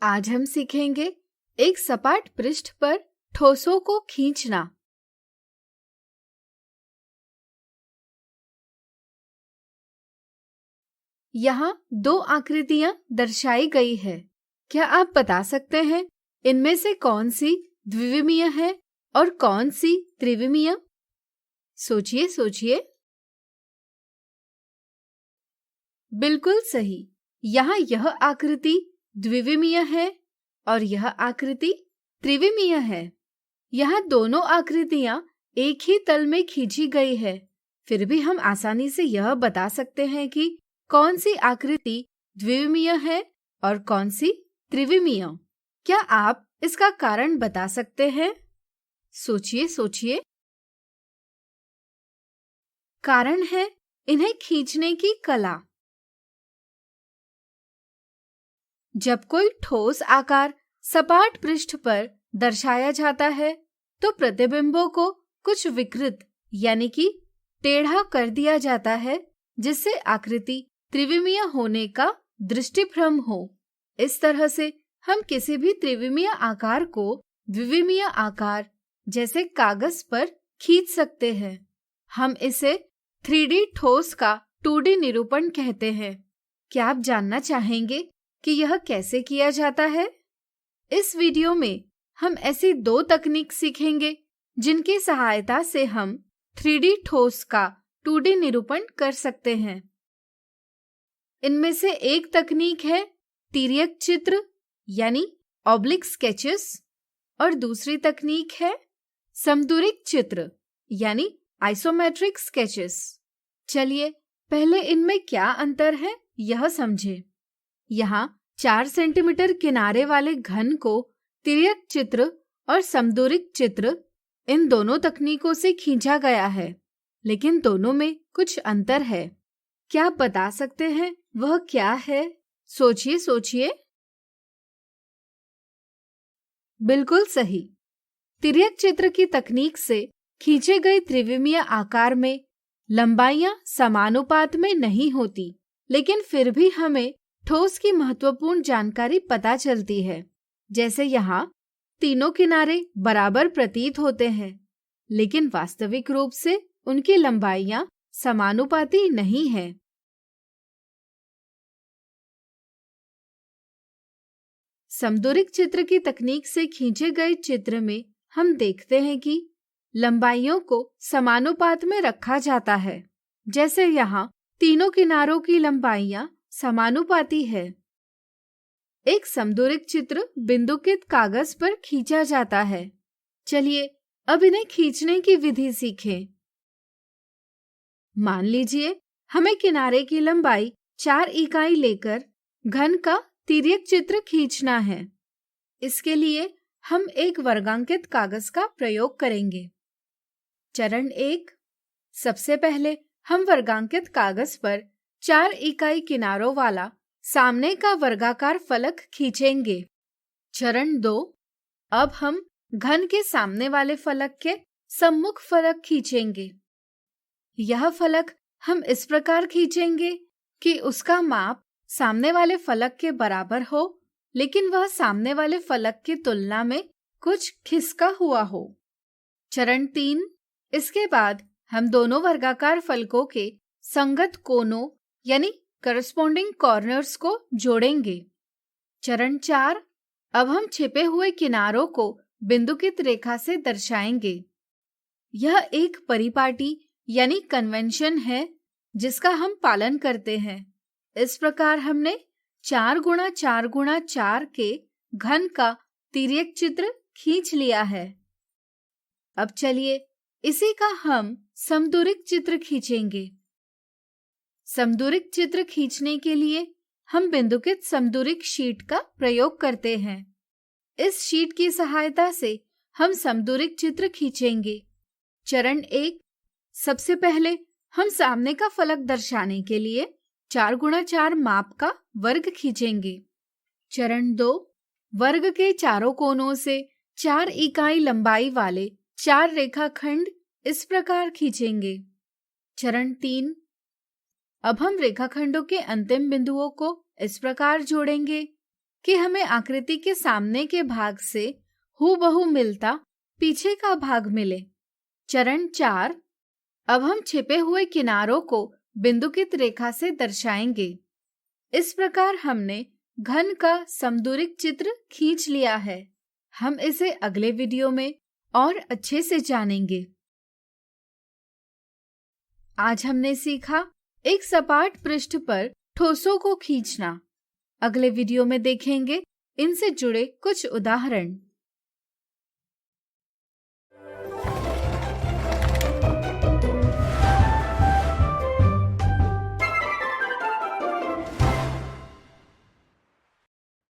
आज हम सीखेंगे एक सपाट पृष्ठ पर ठोसों को खींचना। यहाँ दो आकृतियां दर्शाई गई है। क्या आप बता सकते हैं इनमें से कौन सी द्विविमीय है और कौन सी त्रिविमीय? सोचिए सोचिए। बिल्कुल सही। यहाँ यह आकृति द्विविमीय है और यह आकृति त्रिविमीय है। यहाँ दोनों आकृतियां एक ही तल में खींची गई है, फिर भी हम आसानी से यह बता सकते हैं कि कौन सी आकृति द्विविमीय है और कौन सी त्रिविमीय। क्या आप इसका कारण बता सकते हैं? सोचिए सोचिए। कारण है इन्हें खींचने की कला। जब कोई ठोस आकार सपाट पृष्ठ पर दर्शाया जाता है तो प्रतिबिंबों को कुछ विकृत यानी कि टेढ़ा कर दिया जाता है, जिससे आकृति त्रिविमीय होने का दृष्टिभ्रम हो। इस तरह से हम किसी भी त्रिविमीय आकार को द्विविमीय आकार जैसे कागज पर खींच सकते हैं। हम इसे 3D ठोस का 2D निरूपण कहते हैं। क्या आप जानना चाहेंगे कि यह कैसे किया जाता है? इस वीडियो में हम ऐसी दो तकनीक सीखेंगे जिनकी सहायता से हम 3D ठोस का 2D निरूपण कर सकते हैं। इनमें से एक तकनीक है तिर्यक चित्र यानी ऑब्लिक स्केचेस और दूसरी तकनीक है समदूरिक चित्र यानी आइसोमेट्रिक स्केचेस। चलिए पहले इनमें क्या अंतर है यह समझें। यहाँ 4 सेंटीमीटर किनारे वाले घन को तिर्यक चित्र और समदूरिक चित्र इन दोनों तकनीकों से खींचा गया है, लेकिन दोनों में कुछ अंतर है। क्या आप बता सकते हैं वह क्या है? सोचिए सोचिए। बिल्कुल सही। तिर्यक चित्र की तकनीक से खींचे गए त्रिविमीय आकार में लंबाइयां समानुपात में नहीं होती, लेकिन फिर भी हमें ठोस की महत्वपूर्ण जानकारी पता चलती है। जैसे यहाँ तीनों किनारे बराबर प्रतीत होते हैं, लेकिन वास्तविक रूप से उनकी लंबाइयां समानुपाती नहीं है। समदूरिक चित्र की तकनीक से खींचे गए चित्र में हम देखते हैं कि लंबाइयों को समानुपात में रखा जाता है। जैसे यहाँ तीनों किनारों की लंबाइयां समानुपाती है। एक समदूरिक चित्र बिंदुकित कागज पर खींचा जाता है। चलिए अब इन्हें खींचने की विधि सीखें। मान लीजिए हमें किनारे की लंबाई 4 इकाई लेकर घन का तिर्यक चित्र खींचना है। इसके लिए हम एक वर्गांकित कागज का प्रयोग करेंगे। चरण 1। सबसे पहले हम वर्गांकित कागज पर 4 इकाई किनारों वाला सामने का वर्गाकार फलक खींचेंगे। चरण 2। अब हम घन के सामने वाले फलक के सम्मुख फलक खींचेंगे। यह फलक हम इस प्रकार खींचेंगे कि उसका माप सामने वाले फलक के बराबर हो, लेकिन वह सामने वाले फलक की तुलना में कुछ खिसका हुआ हो। चरण 3। इसके बाद हम दोनों वर्गाकार फलकों के संगत कोनों यानी करस्पॉन्डिंग कॉर्नर्स को जोड़ेंगे। चरण 4। अब हम छिपे हुए किनारों को बिंदुकित रेखा से दर्शाएंगे। यह एक परिपाटी यानी कन्वेंशन है जिसका हम पालन करते हैं। इस प्रकार हमने 4 गुणा 4 गुणा 4 के घन का तिर्यक चित्र खींच लिया है। अब चलिए इसी का हम समदूरिक चित्र खींचेंगे। समदूरिक चित्र खींचने के लिए हम बिंदुकित समदूरिक शीट का प्रयोग करते हैं। इस शीट की सहायता से हम समदूरिक चित्र खींचेंगे। चरण 1। सबसे पहले हम सामने का फलक दर्शाने के लिए 4 गुणा 4 माप का वर्ग खींचेंगे। चरण 2। वर्ग के चारों कोनों से 4 इकाई लंबाई वाले 4 रेखाखंड इस प्रकार खींचेंगे। चरण 3। अब हम रेखाखंडों के अंतिम बिंदुओं को इस प्रकार जोड़ेंगे। कि हमें आकृति के सामने के भाग से हूबहू मिलता पीछे का भाग मिले। चरण 4, अब हम छिपे हुए किनारों को बिंदुकित रेखा से दर्शाएंगे। इस प्रकार हमने घन का समदूरिक चित्र खींच लिया है। हम इसे अगले वीडियो में और अच्छे से जानेंगे। आज हमने सीखा एक सपाट पृष्ठ पर ठोसों को खींचना। अगले वीडियो में देखेंगे इनसे जुड़े कुछ उदाहरण।